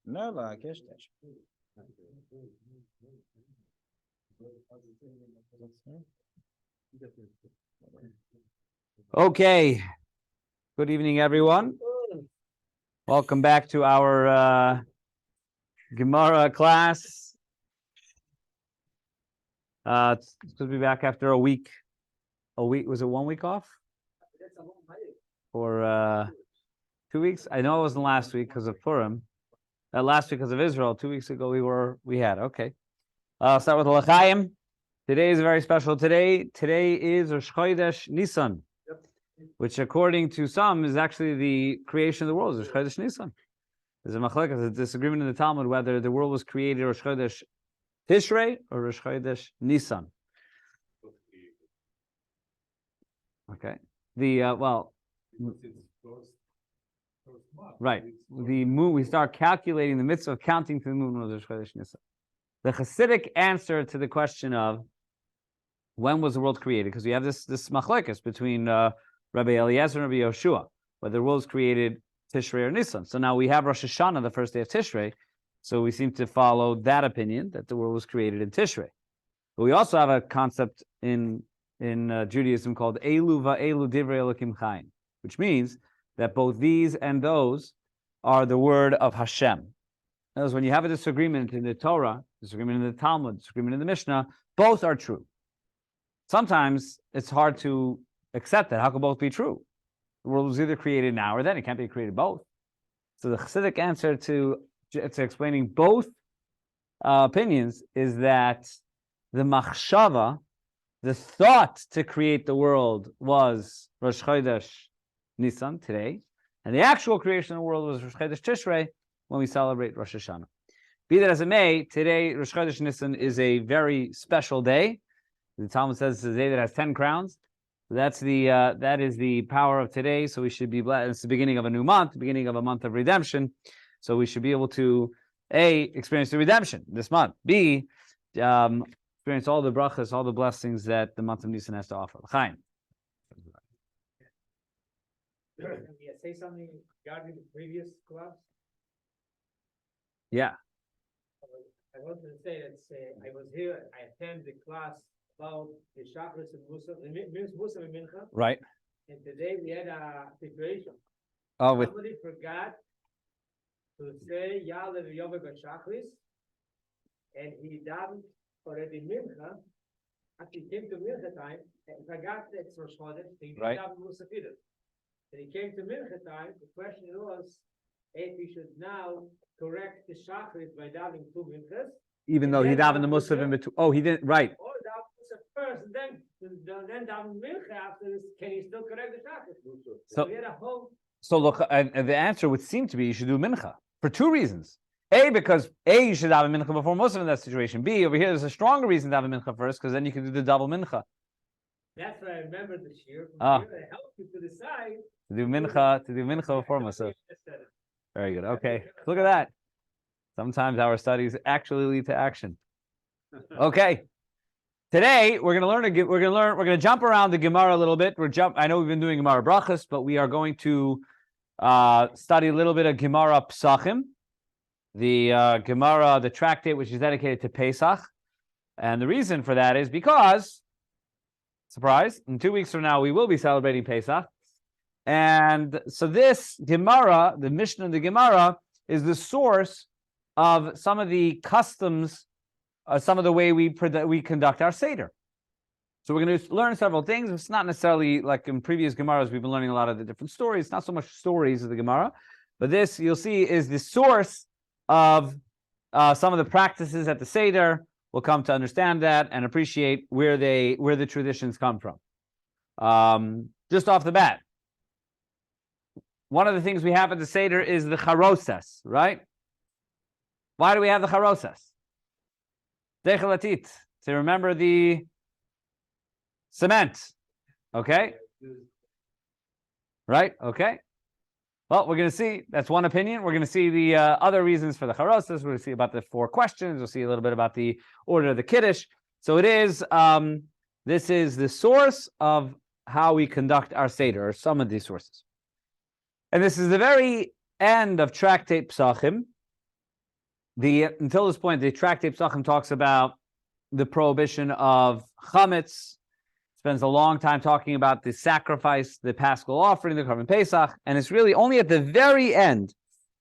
No, la kestesh. Okay. Good evening, everyone. Welcome back to our Gemara class. It's supposed to be back after a week. Was it 1 week off? Or 2 weeks? I know it wasn't last week because of Purim. Last week because of Israel. 2 weeks ago we had. Okay. I'll start with L'chaim. Today is very special. Today is Rosh Chodesh Nisan, which according to some is actually the creation of the world. Rosh Chodesh Nisan. There's a machlek, a disagreement in the Talmud whether the world was created Rosh Chodesh Tishrei or Rosh Chodesh Nisan. Okay. Right. The moon. We start calculating the mitzvah of counting to the moon of Rosh Chodesh Nisan. The Hasidic answer to the question of when was the world created, because we have this machlekes between Rabbi Eliezer and Rabbi Yoshua, whether the world was created Tishrei or Nisan. So now we have Rosh Hashanah, the first day of Tishrei, so we seem to follow that opinion that the world was created in Tishrei. But we also have a concept in Judaism called Elu va'elu divrei Elokim Chaim, which means that both these and those are the word of Hashem. In other words, when you have a disagreement in the Torah, disagreement in the Talmud, disagreement in the Mishnah, both are true. Sometimes it's hard to accept that. How can both be true? The world was either created now or then. It can't be created both. So the Hasidic answer to explaining both opinions is that the machshava, the thought to create the world, was Rosh Chodesh Nisan, today, and the actual creation of the world was Rosh Chodesh Tishrei, when we celebrate Rosh Hashanah. Be that as it may, today Rosh Chodesh Nisan is a very special day. The Talmud says it's a day that has 10 crowns. So that is the power of today. So we should be blessed. It's the beginning of a new month, the beginning of a month of redemption. So we should be able to A, experience the redemption this month. B, experience all the brachas, all the blessings that the month of Nisan has to offer. Chaim. Can you say something regarding the previous class? Yeah. I wanted to say that I was here, I attended the class about the chakras and Musa and Mincha. Right. And today we had a situation. Oh, Somebody forgot to say Yalev Yovek Chakris, and he done already Mincha. Actually came to Mincha time and forgot that it's Rosh Chodesh. He didn't have Musa Fidel. And he came to Mincha time. The question was if we should now correct the chakras by davening 2 minchas, even though he davened the Musaf in between. Oh, he didn't. Right. or daven Musaf first, and then daven mincha after this. Can he still correct the chakras? So we had a whole. So look, the answer would seem to be you should do mincha for 2 reasons. A, because you should daven mincha before Musaf in that situation. B, over here there's a stronger reason to daven mincha first, because then you can do the double mincha. That's what I remember this year. From here, it helped you to decide to do mincha before Musaf. Very good. Okay, look at that. Sometimes our studies actually lead to action. Okay, today we're going to jump around the Gemara a little bit. I know we've been doing Gemara brachas, but we are going to study a little bit of Gemara Psachim, the Gemara, the tractate which is dedicated to Pesach, and the reason for that is because, surprise, in 2 weeks from now we will be celebrating Pesach. And so this Gemara, the Mishnah of the Gemara, is the source of some of the customs, some of the way we conduct our Seder. So we're going to learn several things. It's not necessarily like in previous Gemaras, we've been learning a lot of the different stories. It's not so much stories of the Gemara, but this, you'll see, is the source of some of the practices at the Seder. We'll come to understand that and appreciate where the traditions come from. Just off the bat, one of the things we have at the Seder is the charoses, right? Why do we have the charoses? Dechelatit, to remember the cement. Okay? Right? Okay. Well, we're going to see. That's one opinion. We're going to see the other reasons for the charoses. We're going to see about the 4 questions. We'll see a little bit about the order of the Kiddush. So it is, this is the source of how we conduct our Seder, or some of these sources. And this is the very end of Tractate Psachim. Until this point, the Tractate Psachim talks about the prohibition of chametz, spends a long time talking about the sacrifice, the Paschal offering, the Korban Pesach, and it's really only at the very end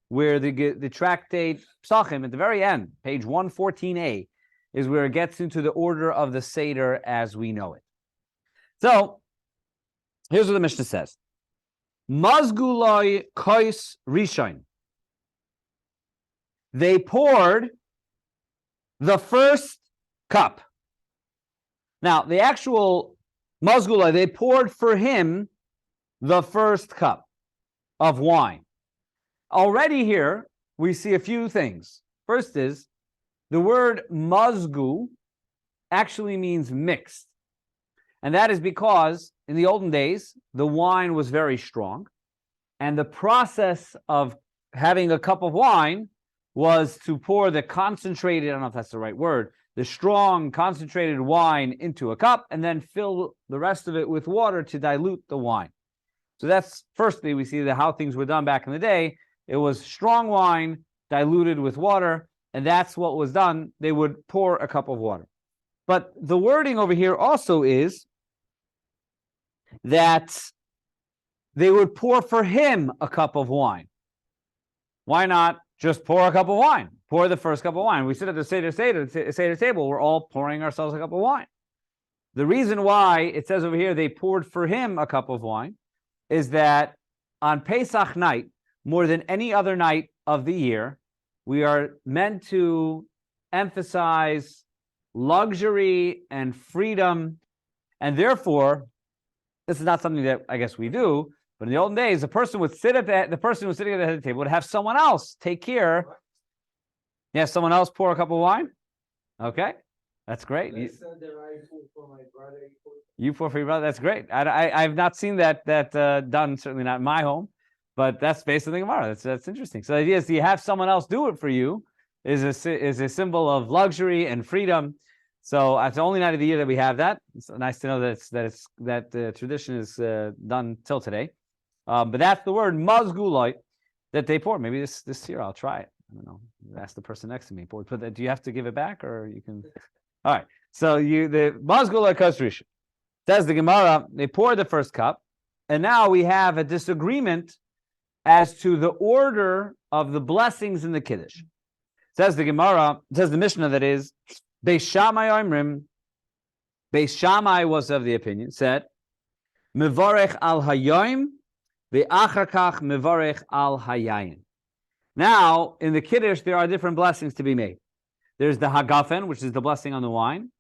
where the Tractate Psachim, at the very end, page 114a, is where it gets into the order of the Seder as we know it. So, here's what the Mishnah says. Mazguloi kois rishon. They poured the first cup. Now, the actual mazguloi, they poured for him the first cup of wine. Already here, we see a few things. First is, the word mazgu actually means mixed. And that is because in the olden days, the wine was very strong. And the process of having a cup of wine was to pour the concentrated, I don't know if that's the right word, the strong concentrated wine into a cup and then fill the rest of it with water to dilute the wine. So that's firstly, we see how things were done back in the day. It was strong wine diluted with water, and that's what was done. They would pour a cup of water. But the wording over here also is that they would pour for him a cup of wine. Why not just pour a cup of wine? Pour the first cup of wine. We sit at the Seder table, we're all pouring ourselves a cup of wine. The reason why it says over here they poured for him a cup of wine is that on Pesach night, more than any other night of the year, we are meant to emphasize luxury and freedom, and therefore, this is not something that I guess we do, but in the olden days, the person would sit at the person who was sitting at the head of the table would have someone else take care. Yeah, someone else pour a cup of wine. Okay, that's great. You pour for your brother. That's great. I've not seen that done. Certainly not in my home, but that's based on the Gemara. That's interesting. So the idea is, you have someone else do it for you is a symbol of luxury and freedom. So it's the only night of the year that we have that. It's nice to know that the tradition is done till today. But that's the word mazguloi that they pour. Maybe this year I'll try it. I don't know. Ask the person next to me. But do you have to give it back, or you can? All right. So the mazguloi kasrish says the Gemara. They poured the first cup, and now we have a disagreement as to the order of the blessings in the Kiddush. Says the Gemara. Says the Mishnah, that is, Beis Shammai Omrim. Beis Shammai was of the opinion, said, Mevarech al hayom ve'achar kach mevarech al hayayin. Now, in the Kiddush, there are different blessings to be made. There's the hagafen, which is the blessing on the wine,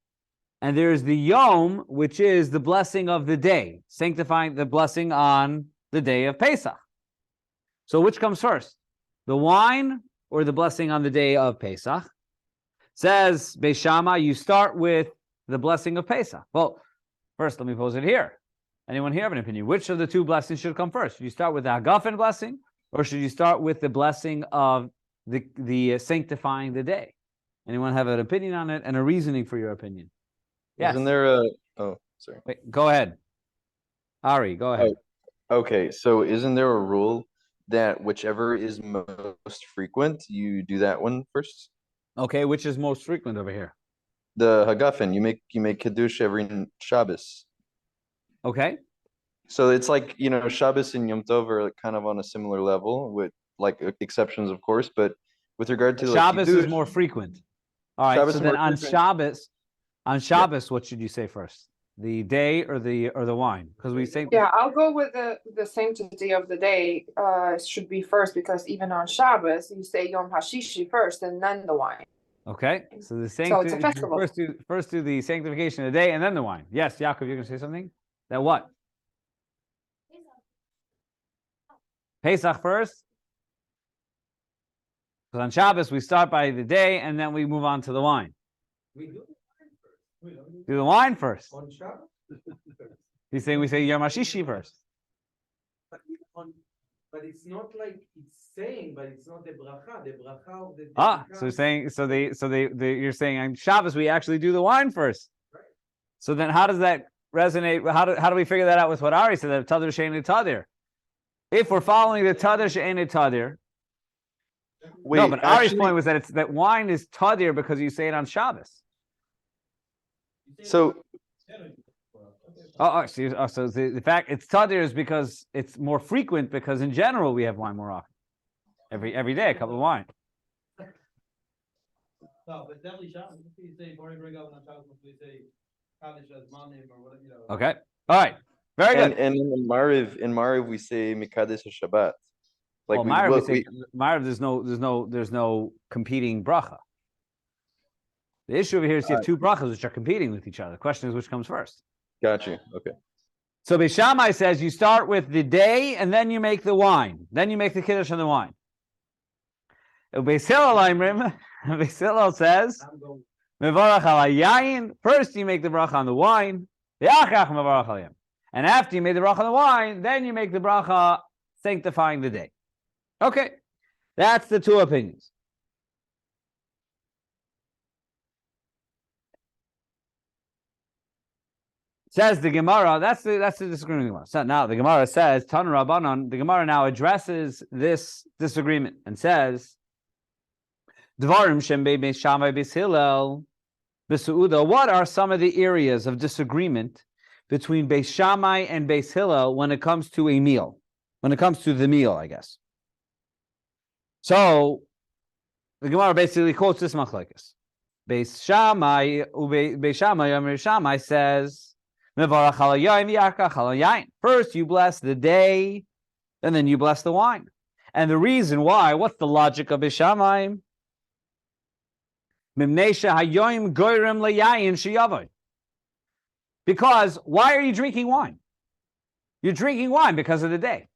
and there's the yom, which is the blessing of the day, sanctifying the blessing on the day of Pesach. So which comes first, the wine or the blessing on the day of Pesach? Says Beis Shammai, you start with the blessing of Pesach. Well, first let me pose it here. Anyone here have an opinion? Which of the two blessings should come first? Should you start with the hagafen blessing, or should you start with the blessing of the sanctifying the day? Anyone have an opinion on it and a reasoning for your opinion? Yes. Isn't there a... Oh, sorry. Wait, go ahead. Ari, go ahead. Oh, okay, so isn't there a rule that whichever is most frequent, you do that one first? Okay, which is most frequent over here? The hagafen, you make kiddush every Shabbos. Okay. So it's like, Shabbos and Yom Tov are kind of on a similar level, with like exceptions, of course, but with regard to Shabbos kiddush, is more frequent. All right, Shabbos so is then more on frequent. Shabbos, what should you say first? The day or the wine? Because we say I'll go with the sanctity of the day should be first, because even on Shabbos you say Yom Hashishi first and then the wine. Okay, so the it's a sanctity festival. first do the sanctification of the day and then the wine. Yes, Yaakov, you're going to say something? That what? Pesach first? Because on Shabbos we start by the day and then we move on to the wine. We do the wine first. We don't Do the wine first. on Shabbos. He's saying we say Yom HaShishi first. But it's not like it's saying, but it's not the bracha. The bracha of the day So comes- saying you're saying on Shabbos we actually do the wine first. Right. So then how does that resonate? How do we figure that out with what Ari said, that Tadir Shein Tadir? If we're following the tadir she'ene tadir, Wait, no, but Ari's actually, point was that it's that wine is tadir because you say it on Shabbos. so So the fact it's tadir is because it's more frequent because in general we have wine more often. Every day, a cup of wine. No, but definitely Shabbos. If you say Bori Brig on Shabbos, if you say Kaddish as Manim or whatever, you know. Okay. All right. Very good. and in Mariv we say Mikadesh Shabbat. Like Well, Ma'ariv, we say Ma'ariv, there's no competing bracha. The issue over here is you have two brachas which are competing with each other. The question is which comes first. got you. Okay. So Beis Shammai says you start with the day and then you make the wine. Then you make the kiddush on the wine. Beis Hillel says, Mevarach al hayayin. First you make the bracha on the wine. And after you made the bracha on the wine, then you make the bracha sanctifying the day. Okay, that's the two opinions. Says the Gemara, that's the disagreement. Gemara. So now the Gemara says, Tan Rabbanon, the Gemara now addresses this disagreement and says, Dvarim shem beis Shammai beis Hillel b'Seuda. What are some of the areas of disagreement between Beis Shammai and Beis Hillel when it comes to a meal? When it comes to the meal, I guess. So the Gemara basically quotes this machlekes. Beis Shammai says, first you bless the day, and then you bless the wine. And the reason why, what's the logic of Beis Shammai? Because why are you drinking wine? You're drinking wine because of the day.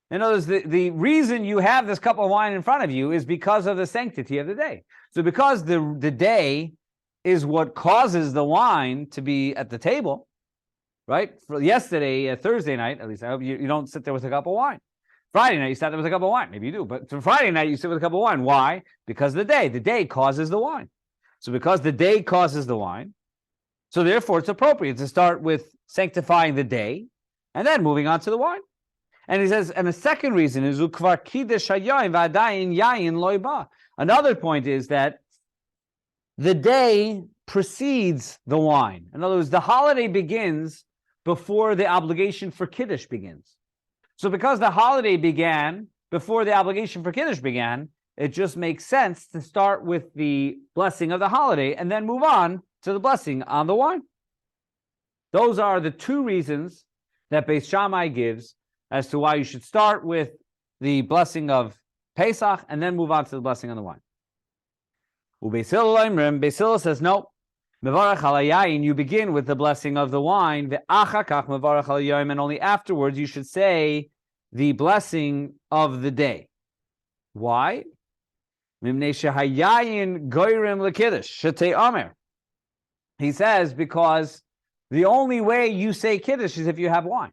In other words, the reason you have this cup of wine in front of you is because of the sanctity of the day. So because the day is what causes the wine to be at the table, right? For yesterday, Thursday night, at least, I hope you don't sit there with a cup of wine. Friday night, you sat there with a cup of wine. Maybe you do. But for Friday night, you sit with a cup of wine. Why? Because the day causes the wine. So because the day causes the wine, so therefore it's appropriate to start with sanctifying the day and then moving on to the wine. And he says, and the second reason is another point is that the day precedes the wine. In other words, the holiday begins before the obligation for Kiddush begins. So because the holiday began before the obligation for Kiddush began, it just makes sense to start with the blessing of the holiday and then move on to the blessing on the wine. Those are the two reasons that Beis Shammai gives as to why you should start with the blessing of Pesach and then move on to the blessing on the wine. Beis Hillel says, no. Mevarach al hayayin, you begin with the blessing of the wine, and only afterwards you should say the blessing of the day. Why? He says because the only way you say Kiddush is if you have wine.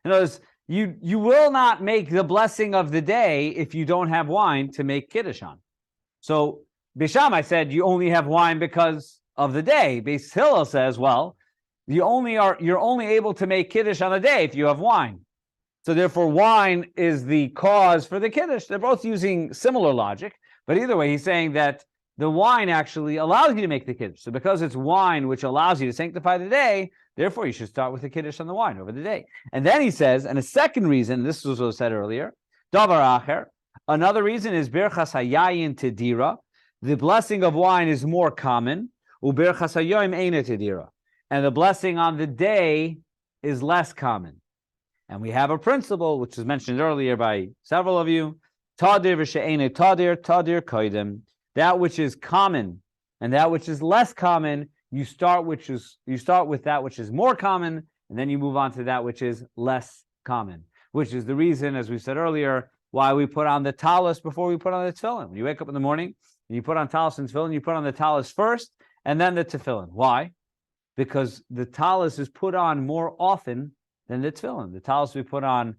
In other words, you will not make the blessing of the day if you don't have wine to make Kiddush on. So Beis Shammai said you only have wine because of the day. Beis Hillel says, well, you're only able to make Kiddush on the day if you have wine. So therefore, wine is the cause for the Kiddush. They're both using similar logic, but either way, he's saying that the wine actually allows you to make the Kiddush. So because it's wine which allows you to sanctify the day, therefore you should start with the Kiddush on the wine over the day. And then he says, and a second reason, this was what said earlier, Davar Acher, another reason is Birchas Hayayin Tedira. The blessing of wine is more common, Uberchas Hayoim Eina Tedira. And the blessing on the day is less common. And we have a principle, which was mentioned earlier by several of you, Tadir v'she'ene tadir, tadir koidem. That which is common and that which is less common, you start with that which is more common, and then you move on to that which is less common, which is the reason, as we said earlier, why we put on the talis before we put on the tefillin. When you wake up in the morning and you put on talis and tefillin, you put on the talis first and then the tefillin. Why? Because the talis is put on more often than the tefillin. The talis we put on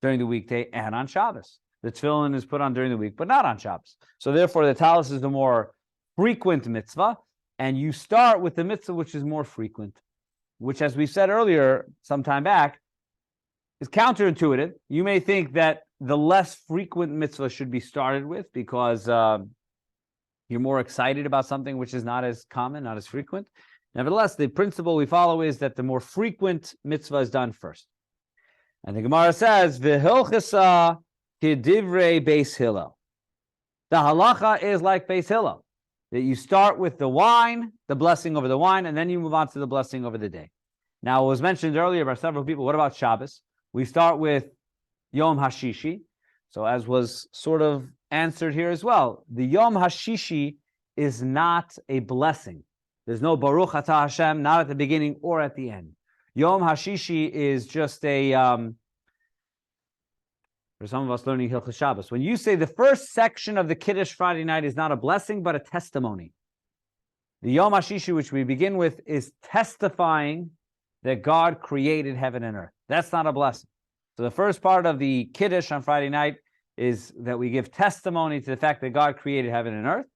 during the weekday and on Shabbos. The tefillin is put on during the week, but not on Shabbos. So therefore, the talis is the more frequent mitzvah, and you start with the mitzvah which is more frequent, which, as we said earlier, some time back, is counterintuitive. You may think that the less frequent mitzvah should be started with because you're more excited about something which is not as common, not as frequent. Nevertheless, the principle we follow is that the more frequent mitzvah is done first. And the Gemara says, "V'hilchasa kedivrei Beis Hillel." The halacha is like Beis Hillel, that you start with the wine, the blessing over the wine, and then you move on to the blessing over the day. Now, it was mentioned earlier by several people, what about Shabbos? We start with Yom HaShishi. So as was sort of answered here as well, the Yom HaShishi is not a blessing. There's no Baruch Atah Hashem, not at the beginning or at the end. Yom HaShishi is just a, for some of us learning Hilchos Shabbos, when you say the first section of the Kiddush Friday night is not a blessing, but a testimony. The Yom HaShishi, which we begin with, is testifying that God created heaven and earth. That's not a blessing. So the first part of the Kiddush on Friday night is that we give testimony to the fact that God created heaven and earth.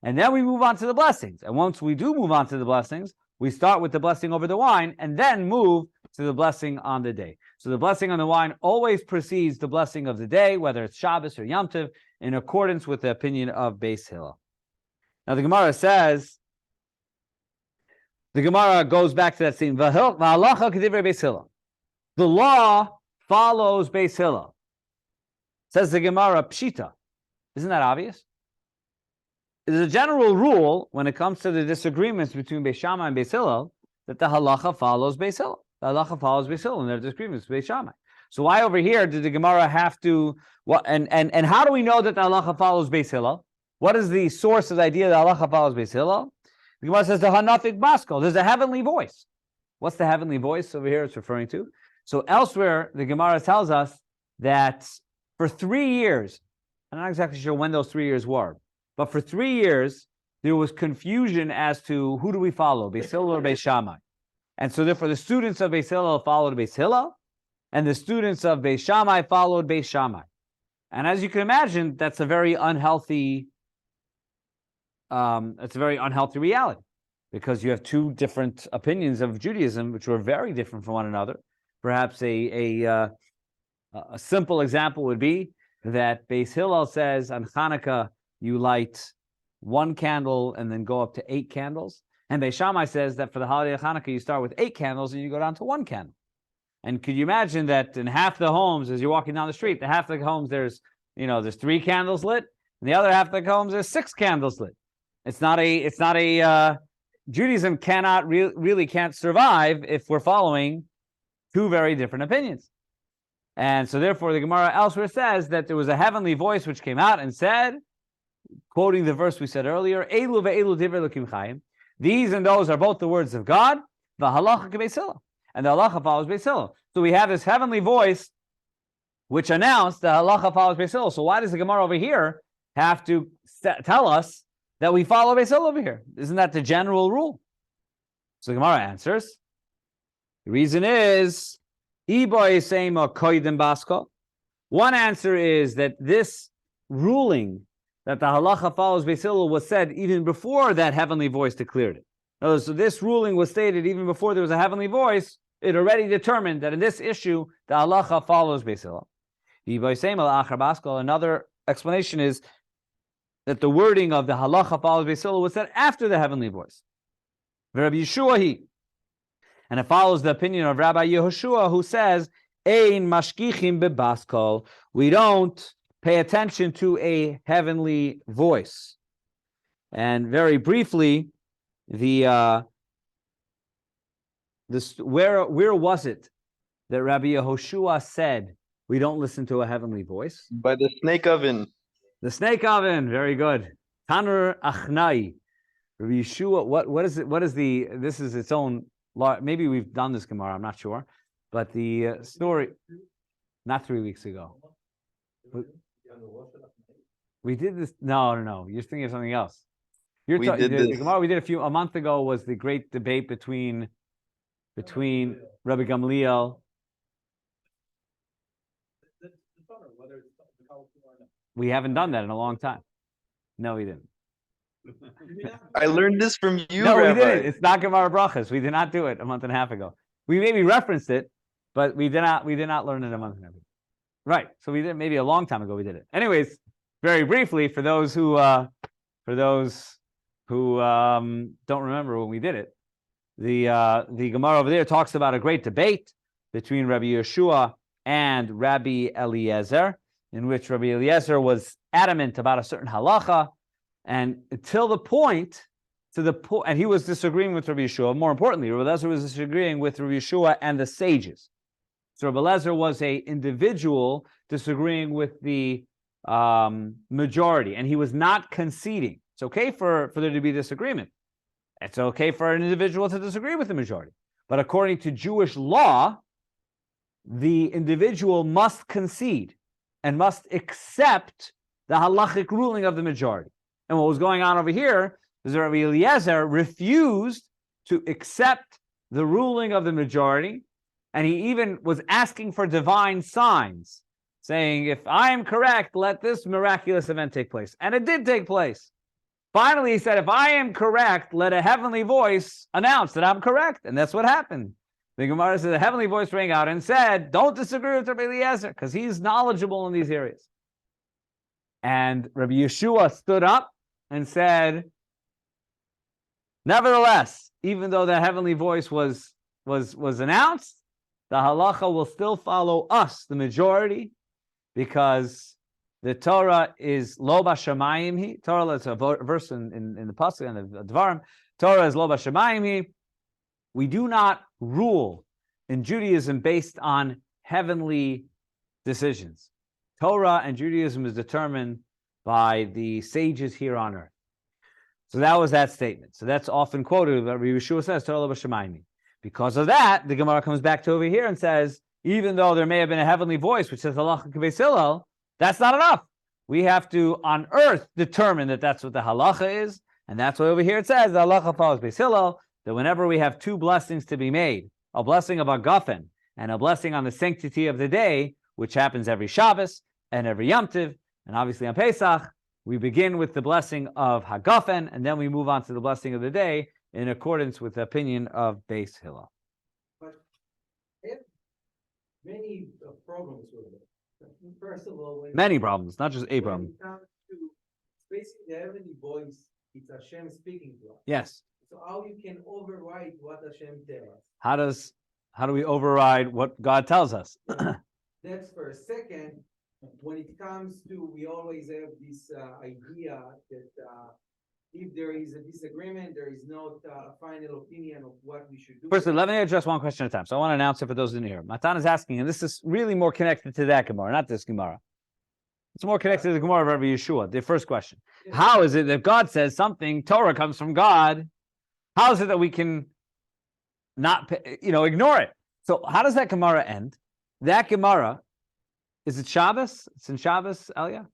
And then we move on to the blessings. And once we do move on to the blessings, we start with the blessing over the wine and then move to the blessing on the day. So the blessing on the wine always precedes the blessing of the day, whether it's Shabbos or Yom Tov, in accordance with the opinion of Beis Hillel. Now the Gemara says, the Gemara goes back to that scene. The law follows Beis Hillel. Says the Gemara, Pshita. Isn't that obvious? There's a general rule when it comes to the disagreements between Beis Shammai and Beis Hillel that the halacha follows Beis Hillel. The halacha follows Beis Hillel in their disagreements with Beis Shammai. So why over here did the Gemara have to? What and how do we know that the halacha follows Beis Hillel? What is the source of the idea that halacha follows Beis Hillel? The Gemara says the hanafik baskol. There's a heavenly voice. What's the heavenly voice over here? It's referring to. So elsewhere, the Gemara tells us that for 3 years, I'm not exactly sure when those 3 years were. But for 3 years, there was confusion as to who do we follow, Beis Hillel or Beis Shammai. And so therefore the students of Beis Hillel followed Beis Hillel, and the students of Beis Shammai followed Beis Shammai. And as you can imagine, that's a very unhealthy reality, because you have two different opinions of Judaism, which were very different from one another. Perhaps a simple example would be that Beis Hillel says on Hanukkah, you light 1 candle and then go up to 8 candles. And Beis Shammai says that for the holiday of Hanukkah, you start with 8 candles and you go down to 1 candle. And could you imagine that in half the homes, as you're walking down the street, the half the homes there's 3 candles lit, and the other half of the homes there's 6 candles lit. It's not a Judaism cannot really can't survive if we're following 2 very different opinions. And so therefore the Gemara elsewhere says that there was a heavenly voice which came out and said, quoting the verse we said earlier, Elu ve'elu divrei Elokim chayim. These and those are both the words of God, the halacha k'Beis Hillel, and the halacha follows Beis Hillel. So we have this heavenly voice which announced the halacha follows Beis Hillel. So why does the Gemara over here have to tell us that we follow Beis Hillel over here? Isn't that the general rule? So the Gemara answers, the reason is, one answer is that this ruling that the halacha follows Beis Hillel was said even before that heavenly voice declared it. So this ruling was stated even before there was a heavenly voice. It already determined that in this issue, the halacha follows Beis Hillel. Another explanation is that the wording of the halacha follows Beis Hillel was said after the heavenly voice. And it follows the opinion of Rabbi Yehoshua, who says, Ein mashkichim bebaskol. We don't pay attention to a heavenly voice. And very briefly, where was it that Rabbi Yehoshua said we don't listen to a heavenly voice? By the snake oven. The snake oven, very good. Tanur Achnai. Rabbi Yeshua, what is it? This is its own, maybe we've done this Gemara, I'm not sure. But the story, not 3 weeks ago. We did this, no. You're thinking of something else. The Gemara we did a month ago was the great debate between Rabbi Gamliel. We haven't done that in a long time. No, we didn't. I learned this from you, No, Rabbi. we didn't. It's not Gemara Brachas. We did not do it a month and a half ago. We maybe referenced it, but we did not learn it a month ago. Right. So we did maybe a long time ago. We did it. Anyways, very briefly for those who don't remember when we did it, the Gemara over there talks about a great debate between Rabbi Yeshua and Rabbi Eliezer, in which Rabbi Eliezer was adamant about a certain halacha, and until the point, and he was disagreeing with Rabbi Yeshua. More importantly, Rabbi Eliezer was disagreeing with Rabbi Yeshua and the sages. So Rabbi Eliezer was an individual disagreeing with the majority, and he was not conceding. It's okay for there to be disagreement. It's okay for an individual to disagree with the majority. But according to Jewish law, the individual must concede and must accept the halachic ruling of the majority. And what was going on over here is that Rabbi Eliezer refused to accept the ruling of the majority, and he even was asking for divine signs, saying, if I am correct, let this miraculous event take place. And it did take place. Finally, he said, if I am correct, let a heavenly voice announce that I'm correct. And that's what happened. The Gemara said, the heavenly voice rang out and said, don't disagree with Rabbi Eliezer, because he's knowledgeable in these areas. And Rabbi Yeshua stood up and said, nevertheless, even though the heavenly voice was announced, the halacha will still follow us, the majority, because the Torah is lo b'shamayim hi. Torah is a verse in the Pasuk and the Dvarim. Torah is lo b'shamayim hi. We do not rule in Judaism based on heavenly decisions. Torah and Judaism is determined by the sages here on earth. So that was that statement. So that's often quoted. Rabbi Yeshua says, Torah lo b'shamayim hi. Because of that, the Gemara comes back to over here and says, even though there may have been a heavenly voice which says halacha k'beis Hillel, that's not enough. We have to, on earth, determine that that's what the halacha is. And that's why over here it says, the halacha follows beis Hillel, that whenever we have two blessings to be made, a blessing of Hagafen and a blessing on the sanctity of the day, which happens every Shabbos and every Yom Tov, and obviously on Pesach, we begin with the blessing of Hagafen, and then we move on to the blessing of the day in accordance with the opinion of beis Hillel. But if many problems with it. First of all, Many problems, not just a problem. when it comes to basically the heavenly voice, it's Hashem speaking to us. Yes. So how you can override what Hashem tells us? How do we override what God tells us? That's first. Second, when it comes to, we always have this idea that if there is a disagreement, there is not a final opinion of what we should do. Firstly, let me address one question at a time. So I want to announce it for those who didn't hear. Matan is asking, and this is really more connected to that Gemara, not this Gemara. It's more connected to the Gemara of Rabbi Yeshua. The first question: how is it that God says something, Torah comes from God? How is it that we can not, ignore it? So how does that Gemara end? That Gemara, is it Shabbos? It's in Shabbos, Elia?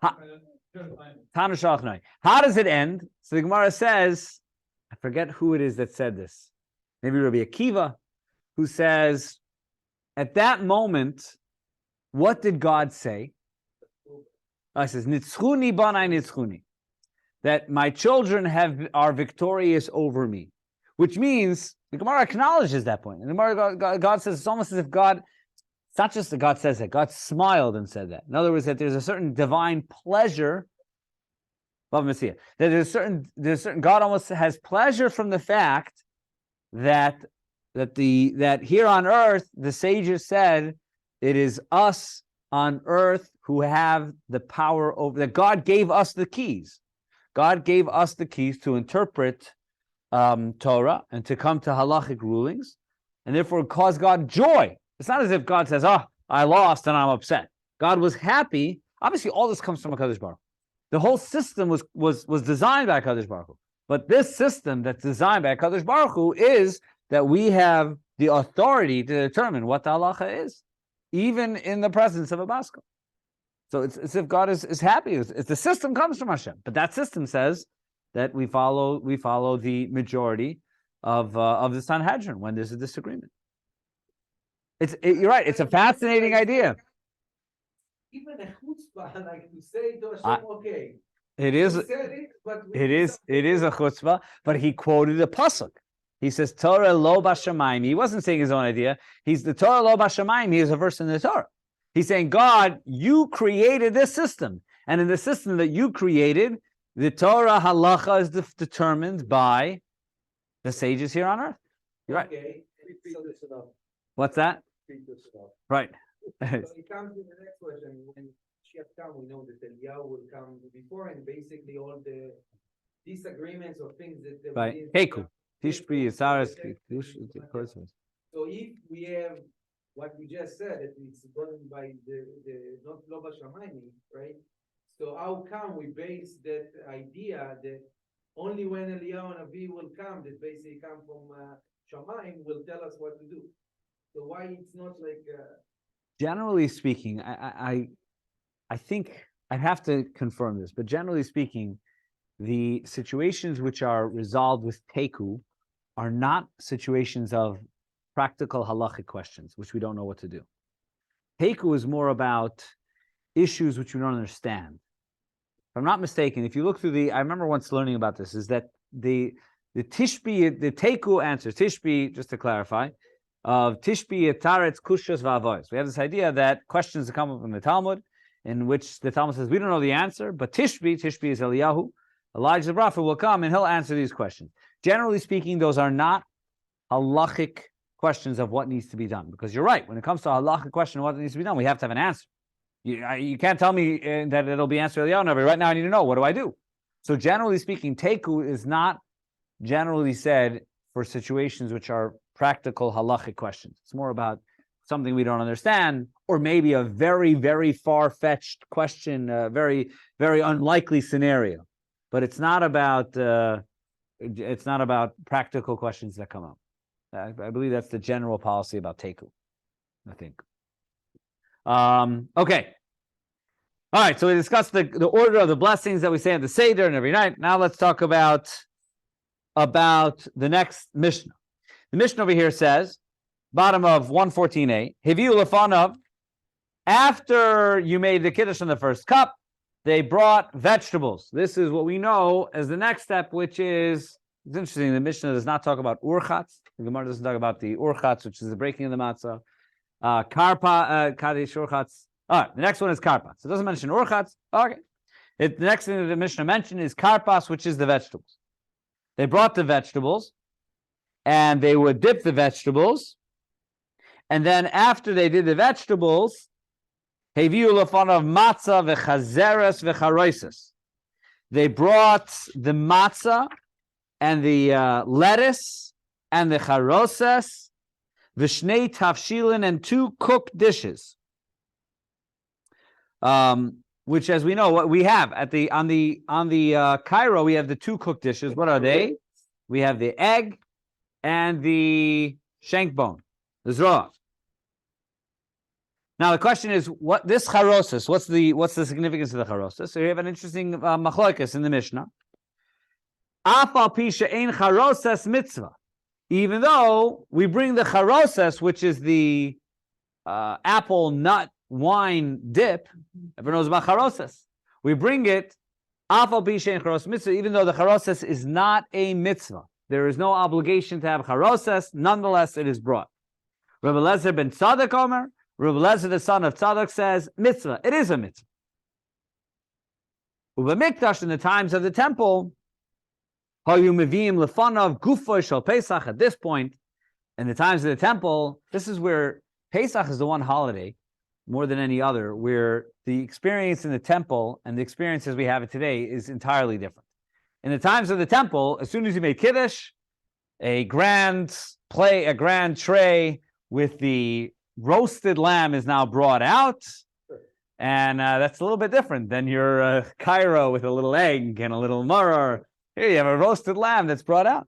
Tana Shalchnai. How does it end? So the Gemara says, I forget who it is that said this. Maybe Rabbi Akiva, who says, at that moment, what did God say? It says, Nitzchuni banai nitzchuni. That my children are victorious over me. Which means, the Gemara acknowledges that point. And the Gemara, God says, it's almost as if God, it's not just that God says that, God smiled and said that. In other words, that there's a certain divine pleasure, that there's a certain God almost has pleasure from the fact that here on earth, the sages said, it is us on earth who have the power over, that God gave us the keys. God gave us the keys to interpret Torah and to come to halachic rulings, and therefore cause God joy. It's not as if God says, I lost and I'm upset. God was happy. Obviously, all this comes from HaKadosh Baruch Hu. The whole system was designed by HaKadosh Baruch Hu. But this system that's designed by HaKadosh Baruch Hu is that we have the authority to determine what the halacha is, even in the presence of a baskal. So it's as if God is happy. It's the system comes from Hashem. But that system says that we follow the majority of the Sanhedrin when there's a disagreement. You're right. It's a fascinating idea. Even a chutzpah, like to say to Hashem, okay. It is. He said it, but It is a chutzpah, but he quoted a pasuk. He says Torah lo bashamayim. He wasn't saying his own idea. He's the Torah lo bashamayim. He is a verse in the Torah. He's saying, God, you created this system, and in the system that you created, the Torah halacha is determined by the sages here on earth. You're right. Okay. So What's that? Right. so it comes to the next question. When Mashiach come, we know that Eliyahu will come before, and basically all the disagreements or things that they Right. didn't- Heku. Tishbi, Yisaris, So if we have what we just said, that it's done by the not Loba Shamayim, right? So how come we base that idea that only when Eliyahu Navi will come, that basically come from Shamayim, will tell us what to do? So why it's not like Generally speaking, I think I'd have to confirm this, but generally speaking, the situations which are resolved with teku are not situations of practical halachic questions, which we don't know what to do. Teku is more about issues which we don't understand. If I'm not mistaken, if you look through I remember once learning about this, is that the Tishbi, the teku answers, Tishbi, just to clarify, of Tishbi, Taretz, Kushas, Vavois. We have this idea that questions that come up in the Talmud, in which the Talmud says, we don't know the answer, but Tishbi is Eliyahu, Elijah the prophet will come and he'll answer these questions. Generally speaking, those are not halachic questions of what needs to be done. Because you're right, when it comes to a halachic question of what needs to be done, we have to have an answer. You can't tell me that it'll be answered Eliyahu Navi. Right now I need to know, what do I do? So generally speaking, teku is not generally said for situations which are practical halachic questions. It's more about something we don't understand, or maybe a very, very far-fetched question, a very, very unlikely scenario. But it's not about practical questions that come up. I believe that's the general policy about teku, I think. Okay. All right, so we discussed the order of the blessings that we say at the Seder and every night. Now let's talk about the next Mishnah. The Mishnah over here says, bottom of 114a, Hiviu lefanav, after you made the Kiddush on the first cup, they brought vegetables. This is what we know as the next step, which is, it's interesting, the Mishnah does not talk about urchatz. The Gemara doesn't talk about the urchatz, which is the breaking of the matzah. Karpa, kadesh urchatz. All right, the next one is karpas. It doesn't mention urchatz. Okay. The next thing that the Mishnah mentioned is karpas, which is the vegetables. They brought the vegetables, and they would dip the vegetables, and then after they did the vegetables, heviu lefanav matzah v'chazeres v'charoises. They brought the matzah and the lettuce and the charoses, v'shnei tafshilin, and 2 cooked dishes. Which, as we know, what we have on the Cairo, we have the 2 cooked dishes. What are they? We have the egg and the shank bone, the zroa. Now the question is, what this charoses? What's the significance of the charoses? So you have an interesting machlokes in the Mishnah. Afal pi she'ein charoses mitzvah. Even though we bring the charoses, which is the apple nut wine dip, everyone knows about charoses. We bring it afal pi she'ein charoses mitzvah, even though the charoses is not a mitzvah. There is no obligation to have charoses. Nonetheless, it is brought. Rabbi Lezer ben Tzadok Omer, Rabbi Lezer the son of Tzadok says, mitzvah. It is a mitzvah. Uba mikdash, in the times of the temple, hayu meviim lefanav gufoy shel Pesach. At this point, in the times of the temple, this is where Pesach is the one holiday, more than any other, where the experience in the temple and the experiences we have it today is entirely different. In the times of the temple, as soon as you made Kiddush, a grand tray with the roasted lamb is now brought out. And that's a little bit different than your Cairo with a little egg and a little maror. Here you have a roasted lamb that's brought out.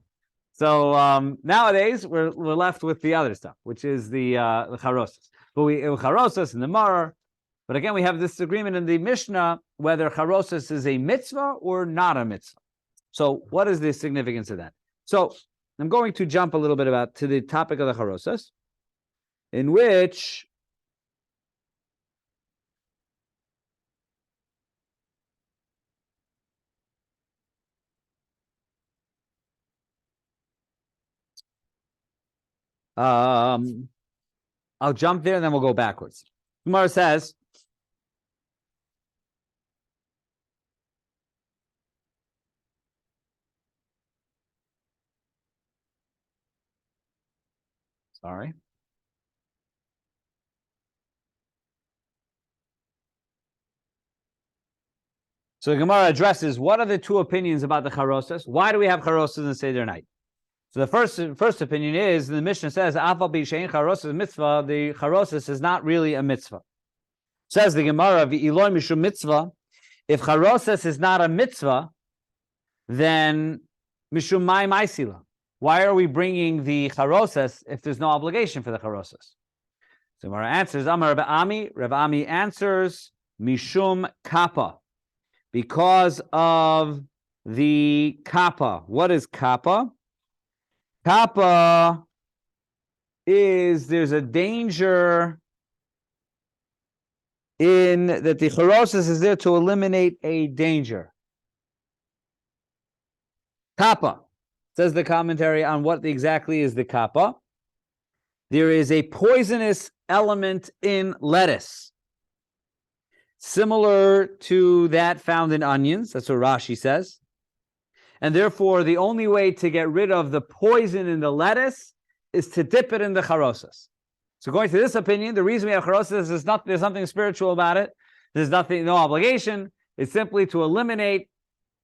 So nowadays, we're left with the other stuff, which is the charoses. But charoses and the maror. But again, we have this agreement in the Mishnah whether charoses is a mitzvah or not a mitzvah. So what is the significance of that? So I'm going to jump a little bit to the topic of the charoses, in which I'll jump there and then we'll go backwards. Gemara says, sorry. So the Gemara addresses what are the two opinions about the charosas? Why do we have charosas in the Seder night? So the first opinion is, the Mishnah says, Afal b'shein charosas mitzvah, the charosas is not really a mitzvah. Says the Gemara, v'iloi mishum mitzvah, if charosas is not a mitzvah, then mishum mai maisila. Why are we bringing the charosas if there's no obligation for the charosas? So Gemara answers, Amar Rav Ami. Rav Ami answers, mishum kappa, because of the kappa. What is kappa? Kappa is there's a danger in that the charosas is there to eliminate a danger. Kappa, says the commentary on what exactly is the kappa. There is a poisonous element in lettuce, similar to that found in onions. That's what Rashi says. And therefore, the only way to get rid of the poison in the lettuce is to dip it in the charosas. So going to this opinion, the reason we have charosas is not there's nothing spiritual about it. There's no obligation. It's simply to eliminate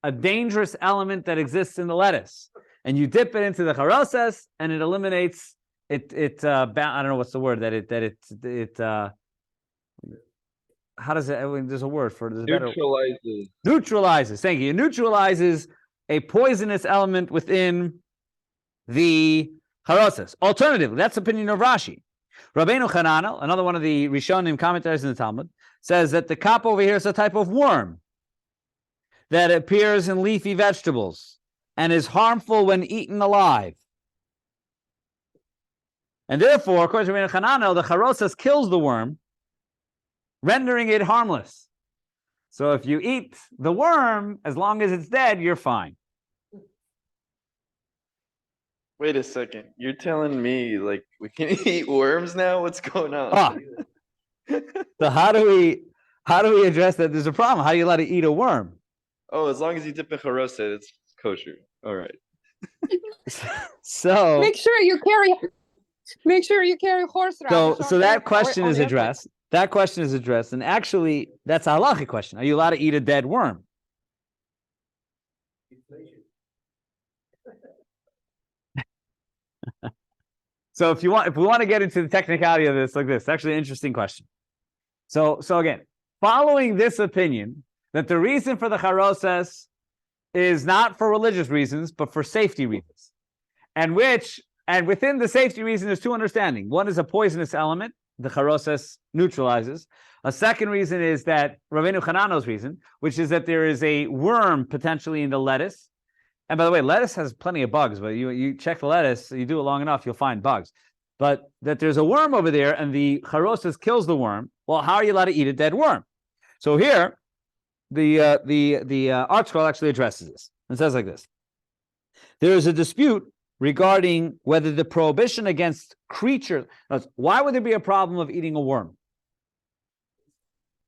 a dangerous element that exists in the lettuce. And you dip it into the charosas, and it eliminates it. I don't know what's the word how does it? There's a word for it. Neutralizes. Neutralizes. Thank you. It neutralizes a poisonous element within the charosas. Alternatively, that's the opinion of Rashi. Rabbeinu Chananel, another one of the Rishonim commentaries in the Talmud, says that the kappa over here is a type of worm that appears in leafy vegetables and is harmful when eaten alive. And therefore, according to Rabbeinu Chananel, the charosas kills the worm, rendering it harmless. So if you eat the worm, as long as it's dead, you're fine. Wait a second. You're telling me like we can eat worms now? What's going on? So how do we address that? There's a problem. How are you allowed to eat a worm? Oh, as long as you dip in charoset, it's kosher. All right. So Make sure you carry horse radish. so that question is addressed. That question is addressed, and actually, that's a halachic question. Are you allowed to eat a dead worm? So if we want to get into the technicality of this, like this, it's actually an interesting question. So again, following this opinion that the reason for the charosas is not for religious reasons, but for safety reasons, and within the safety reason, there's two understandings. One is a poisonous element, the charosas neutralizes. A second reason is that Rabbeinu Chananel's reason, which is that there is a worm potentially in the lettuce. And by the way, lettuce has plenty of bugs, but you check the lettuce, you do it long enough, you'll find bugs. But that there's a worm over there and the charosas kills the worm. Well, how are you allowed to eat a dead worm? So here, the Art Scroll actually addresses this. It says like this. There is a dispute regarding whether the prohibition against creatures, why would there be a problem of eating a worm?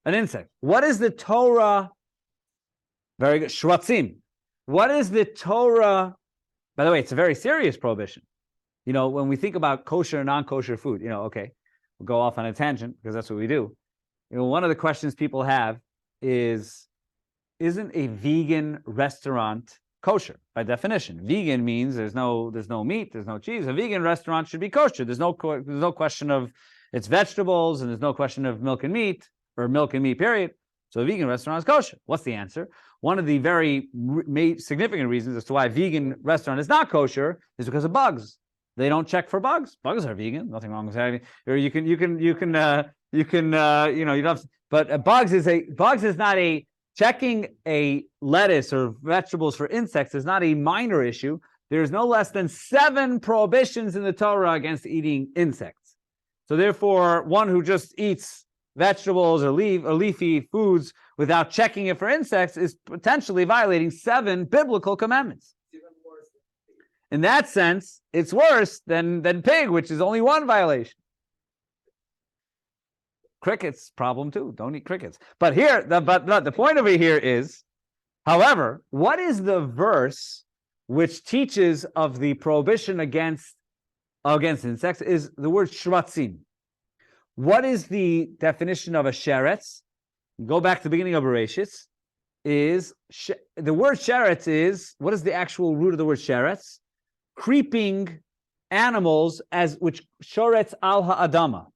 An insect. What is the Torah? Very good. Shvatzim. What is the Torah? By the way, it's a very serious prohibition. You know, when we think about kosher and non-kosher food, okay, we'll go off on a tangent because that's what we do. One of the questions people have is, isn't a vegan restaurant kosher by definition? Vegan means there's no meat, there's no cheese. A vegan restaurant should be kosher. There's no question of it's vegetables, and there's no question of milk and meat, or milk and meat, period. So a vegan restaurant is kosher. What's the answer? One of the very significant reasons as to why a vegan restaurant is not kosher is because of bugs. They don't check for bugs. Bugs are vegan. Nothing wrong with that. Or you don't have, but bugs is not a checking a lettuce or vegetables for insects is not a minor issue. There's no less than 7 prohibitions in the Torah against eating insects. So therefore, one who just eats vegetables or leafy foods without checking it for insects is potentially violating 7 biblical commandments. in that sense, it's worse than pig, which is only one violation. Crickets, problem too. Don't eat crickets. But here, the point over here is, however, what is the verse which teaches of the prohibition against insects is the word shratzim. What is the definition of a sheretz? Go back to the beginning of Bereshit. Is the word sheretz is, what is the actual root of the word sheretz? Creeping animals, as which shoretz al ha'adama,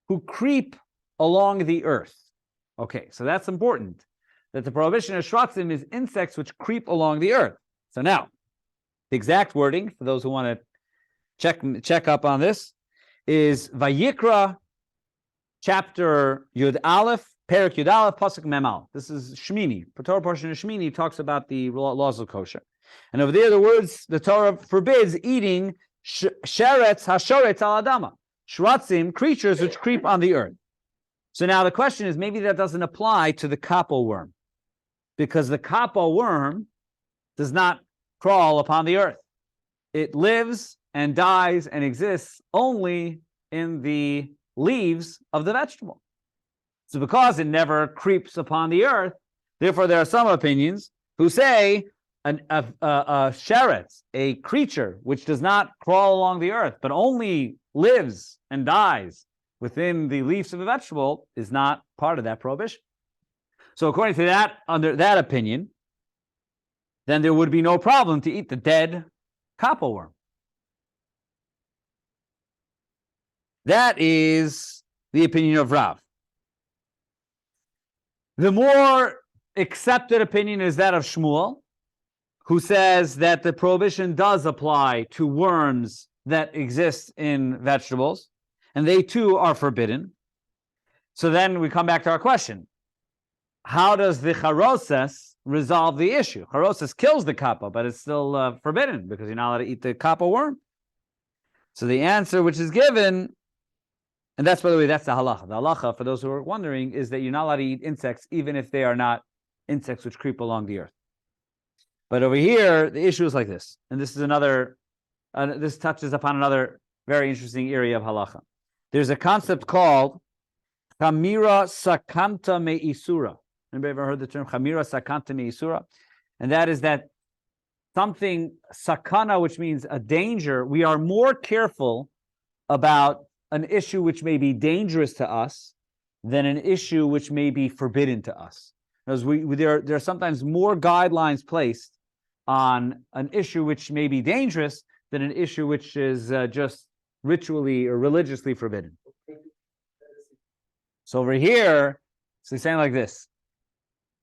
who creep along the earth. Okay, so that's important, that the prohibition of shratzim is insects which creep along the earth. So now, the exact wording, for those who want to check up on this, is Vayikra, chapter Yud Aleph, Perik Yud Aleph, Pasuk Memal. This is Shmini. The Torah portion of Shmini talks about the laws of kosher. And over there, the Torah forbids eating sheretz hashoretz al adama, shratzim, creatures which creep on the earth. So now the question is, maybe that doesn't apply to the kapo worm, because the kapo worm does not crawl upon the earth. It lives and dies and exists only in the leaves of the vegetable. So because it never creeps upon the earth, therefore there are some opinions who say a sheretz, a creature which does not crawl along the earth, but only lives and dies within the leaves of a vegetable, is not part of that prohibition. So according to that, under that opinion, then there would be no problem to eat the dead kapo worm. That is the opinion of Rav. The more accepted opinion is that of Shmuel, who says that the prohibition does apply to worms that exist in vegetables, and they too are forbidden. So then we come back to our question. How does the charoses resolve the issue? Charoses kills the kappa, but it's still forbidden because you're not allowed to eat the kappa worm. So the answer which is given, and that's, by the way, that's the halacha. The halacha, for those who are wondering, is that you're not allowed to eat insects, even if they are not insects which creep along the earth. But over here, the issue is like this, and this is another, this touches upon another very interesting area of halacha. There's a concept called chamira sakanta me'isura. Anybody ever heard the term chamira sakanta me'isura? And that is that something sakana, which means a danger, we are more careful about an issue which may be dangerous to us than an issue which may be forbidden to us. Because there are sometimes more guidelines placed on an issue which may be dangerous than an issue which is just ritually or religiously forbidden. So over here, so he's saying like this.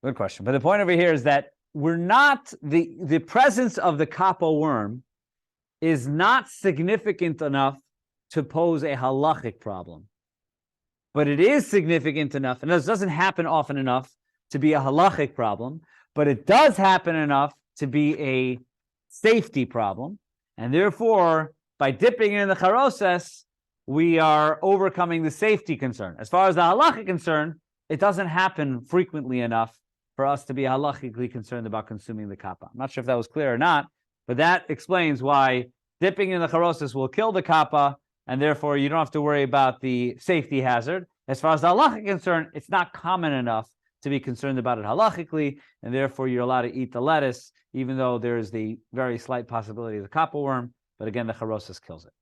Good question. But the point over here is that we're not, the presence of the kapo worm is not significant enough to pose a halachic problem. But it is significant enough, and this doesn't happen often enough to be a halachic problem, but it does happen enough to be a safety problem. And therefore, by dipping in the charoses, we are overcoming the safety concern. As far as the halachic concern, it doesn't happen frequently enough for us to be halachically concerned about consuming the kappa. I'm not sure if that was clear or not, but that explains why dipping in the charoses will kill the kappa, and therefore you don't have to worry about the safety hazard. As far as the halachic concern, it's not common enough to be concerned about it halachically, and therefore you're allowed to eat the lettuce, even though there is the very slight possibility of the kappa worm. But again, the charoses kills it.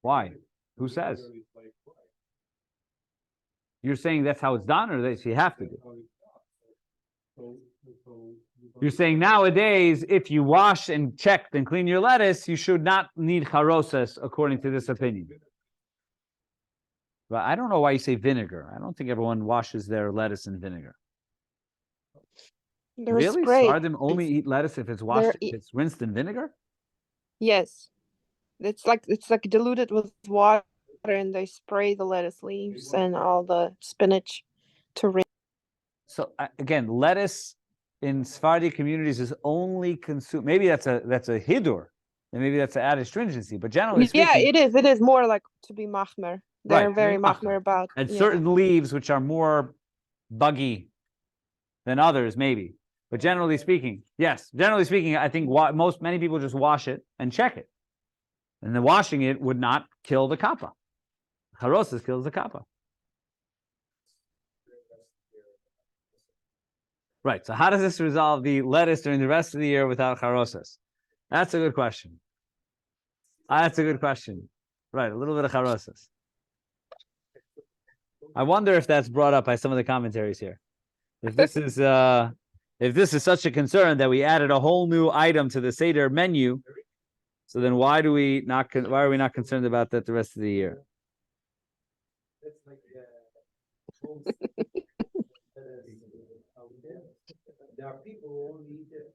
Why? Who says? You're saying that's how it's done, or that you have to do? You're saying nowadays, if you wash and check and clean your lettuce, you should not need charoses, according to this opinion. But I don't know why you say vinegar. I don't think everyone washes their lettuce in vinegar. Really? Sardim only eat lettuce if it's washed, if it's rinsed in vinegar? Yes. It's like diluted with water, and they spray the lettuce leaves and all the spinach to rinse. So again, lettuce in Sephardi communities is only consumed. Maybe that's a hidur, and maybe that's an added stringency. But generally speaking, yeah, it is. It is more like to be machmer. They're right, very machmer about. And certain leaves which are more buggy than others, maybe. But generally speaking, yes. Generally speaking, I think many people just wash it and check it. And the washing it would not kill the kappa. Charosas kills the kappa. Right. So how does this resolve the lettuce during the rest of the year without charosas? That's a good question. That's a good question. Right. A little bit of charosas. I wonder if that's brought up by some of the commentaries here. If this is such a concern that we added a whole new item to the Seder menu, so then why are we not concerned about that the rest of the year? There are people who only eat it.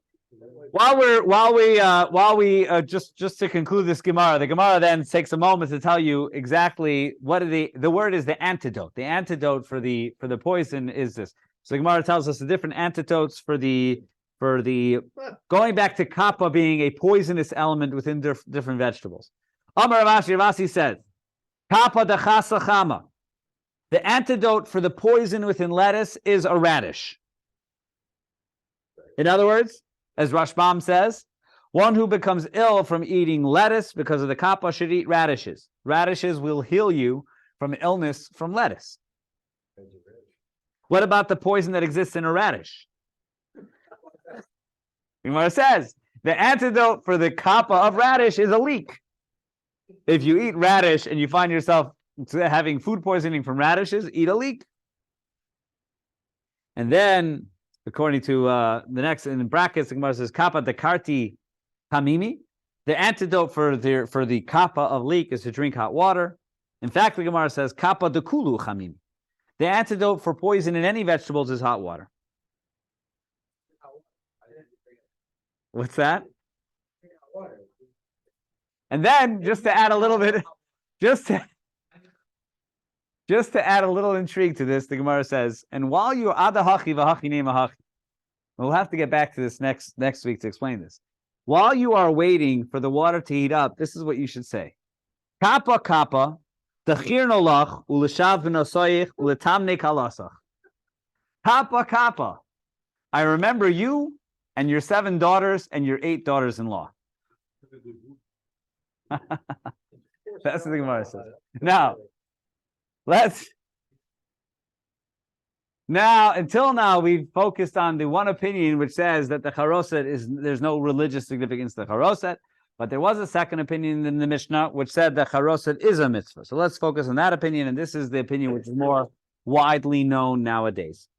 While we just to conclude this Gemara, the Gemara then takes a moment to tell you exactly what the word is the antidote. The antidote for the poison is this. So the Gemara tells us the different antidotes for the going back to kappa being a poisonous element within different vegetables. Amar Ravasi says, kappa de chasa chama. The antidote for the poison within lettuce is a radish. In other words, as Rashbam says, one who becomes ill from eating lettuce because of the kappa should eat radishes. Radishes will heal you from illness from lettuce. What about the poison that exists in a radish? Gemara says the antidote for the kappa of radish is a leek. If you eat radish and you find yourself having food poisoning from radishes, eat a leek. And then, according to the next in brackets, the Gemara says kappa dekarti hamimi. The antidote for the kappa of leek is to drink hot water. In fact, the Gemara says kappa dekulu hamimi. The antidote for poison in any vegetables is hot water. What's that? And then, just to add a little bit, just to add a little intrigue to this, the Gemara says, and while you're adahachi v'hachi nemahachi, we'll have to get back to this next week to explain this. While you are waiting for the water to heat up, this is what you should say: kappa kappa, techir nolach u'lishav v'nosoyich u'letamne kalasach. Kappa kappa, I remember you and your 7 daughters and your 8 daughters-in-law. That's what the Gemara says. Until now, we've focused on the one opinion which says that the charoset there's no religious significance to the charoset, but there was a second opinion in the Mishnah which said that charoset is a mitzvah. So let's focus on that opinion, and this is the opinion which is more widely known nowadays.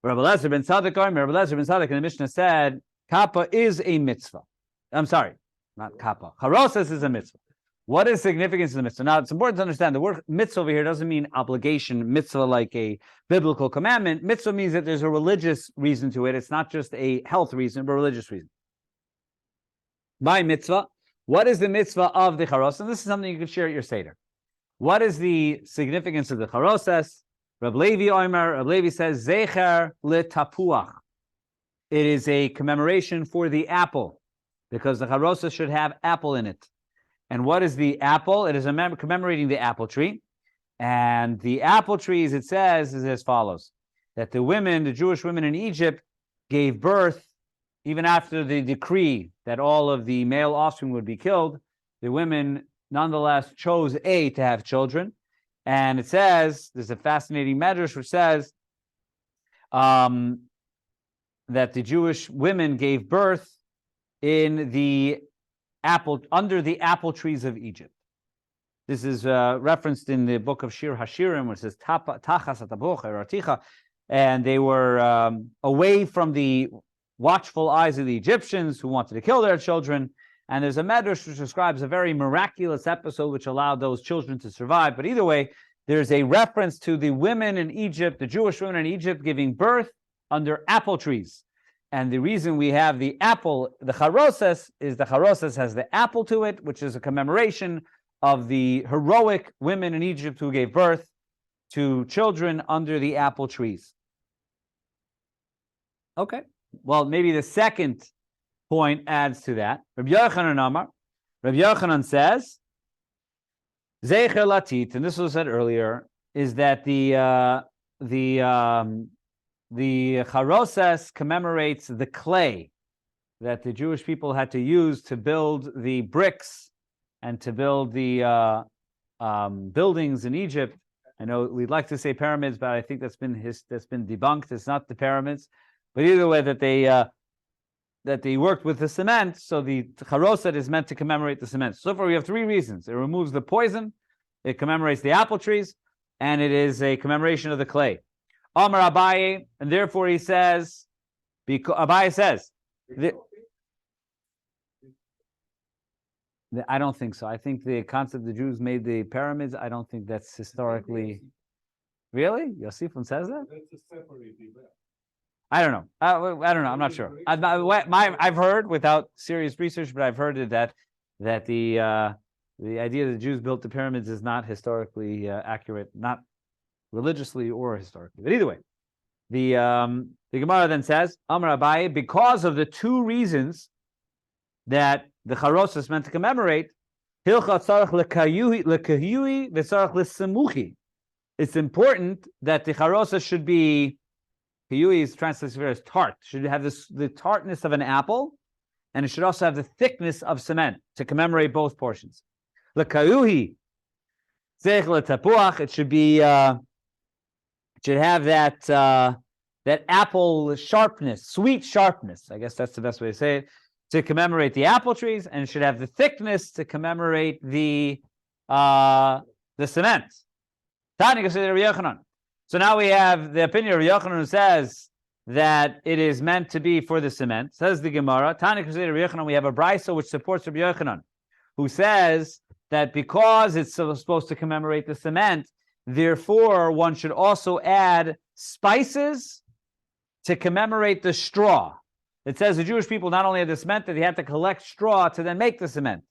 Rabbi Lezer ben Tzadok in the Mishnah said, kappa is a mitzvah. I'm sorry, not kappa. Charoset is a mitzvah. What is significance of the mitzvah? Now, it's important to understand the word mitzvah over here doesn't mean obligation, mitzvah like a biblical commandment. Mitzvah means that there's a religious reason to it. It's not just a health reason, but a religious reason. By mitzvah, what is the mitzvah of the charos? And this is something you can share at your Seder. What is the significance of the charoses? Reb Levi says, Zecher letapuach. It is a commemoration for the apple, because the charoses should have apple in it. And what is the apple? It is commemorating the apple tree. And the apple trees, it says, is as follows: that the Jewish women in Egypt gave birth, even after the decree that all of the male offspring would be killed, the women nonetheless chose to have children. And it says, there's a fascinating medrash which says that the Jewish women gave birth under the apple trees of Egypt. This is referenced in the book of Shir Hashirim, which says Tachas atabuch eraticha, and they were away from the watchful eyes of the Egyptians who wanted to kill their children. And there's a medrash which describes a very miraculous episode which allowed those children to survive. But either way, there's a reference to the women in Egypt, the Jewish women in Egypt, giving birth under apple trees. And the reason we have the apple, the charoses, is the charoses has the apple to it, which is a commemoration of the heroic women in Egypt who gave birth to children under the apple trees. Okay. Well, maybe the second point adds to that. Rabbi Yochanan says, Zecher latit, and this was said earlier, is that the charoses commemorates the clay that the Jewish people had to use to build the bricks and to build the buildings in Egypt. I know we'd like to say pyramids, but I think that's been debunked. It's not the pyramids, but either way that they worked with the cement. So the charoset is meant to commemorate the cement. So far we have three reasons: it removes the poison, it commemorates the apple trees, and it is a commemoration of the clay. Amar Abaye, and therefore he says, because Abaye says, I don't think so. I think the concept the Jews made the pyramids, I don't think that's historically. Really? Yosifun says that? I don't know. I don't know. I'm not sure. I've heard, without serious research, but I've heard that the idea that the Jews built the pyramids is not historically accurate, not religiously or historically. But either way, the Gemara then says, Amar Abaye, because of the two reasons that the charos is meant to commemorate, it's important that the charosa should be, kiyui is translated as tart, should have the tartness of an apple, and it should also have the thickness of cement to commemorate both portions. Lekayuhi, it should be, it should have that apple sharpness, sweet sharpness. I guess that's the best way to say it. To commemorate the apple trees, and it should have the thickness to commemorate the cement. So now we have the opinion of Yochanan who says that it is meant to be for the cement. Says the Gemara, we have a brisa which supports Rabbi Yochanan, who says that because it's supposed to commemorate the cement, therefore one should also add spices to commemorate the straw. It says the Jewish people not only had the cement, that they had to collect straw to then make the cement.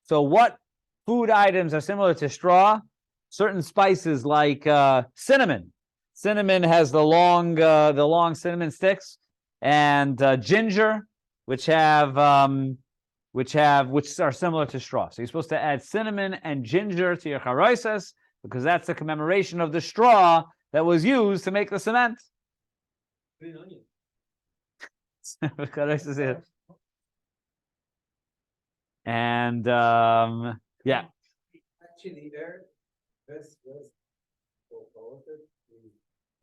So what food items are similar to straw? Certain spices like cinnamon. Cinnamon has the long cinnamon sticks, and ginger, which are similar to straw. So you're supposed to add cinnamon and ginger to your charoses because that's the commemoration of the straw that was used to make the cement. Green onion. And yeah. Actually, best for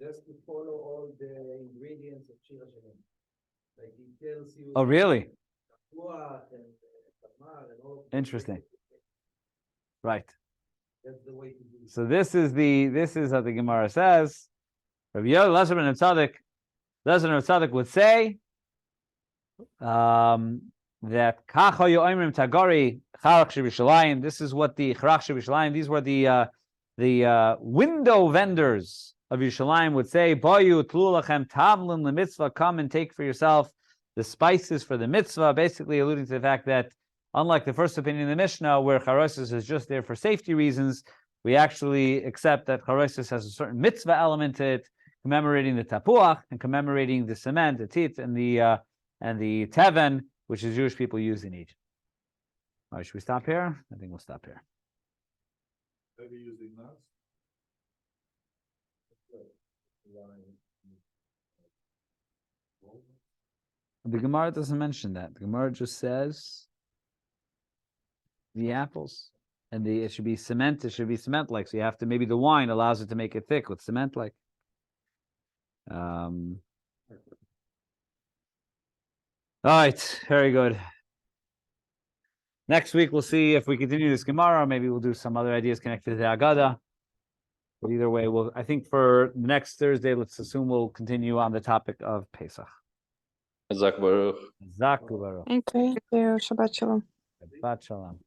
just to follow all the ingredients of Shira Shalom. Like he tells you. Oh, really? And all. Interesting. Right. That's the way to do it. So this is what the Gemara says. Rabbi Yoel Lezer ben Tzaddik would say that Kacha Yoimrim Tagori Charach Shebishalayim. This is what the Charach Shebishalayim. These were the window vendors of Yerushalayim would say, Boyu tlulachem tavlin lemitzvah, come and take for yourself the spices for the mitzvah, basically alluding to the fact that unlike the first opinion in the Mishnah, where charosis is just there for safety reasons, we actually accept that charosis has a certain mitzvah element to it, commemorating the tapuach and commemorating the cement, the tit, and the teven, which the Jewish people use in Egypt. All right, should we stop here? I think we'll stop here. Are we using nuts? The Gemara doesn't mention that. The Gemara just says the apples, and it should be cement. It should be cement-like. So you have to, maybe the wine allows it to make it thick with cement-like. All right, very good. Next week we'll see if we continue this Gemara, or maybe we'll do some other ideas connected to the Agada. But either way, I think for next Thursday, let's assume we'll continue on the topic of Pesach. Zak Baruch. Zak Baruch. Okay, Shabbat Shalom. Shabbat Shalom.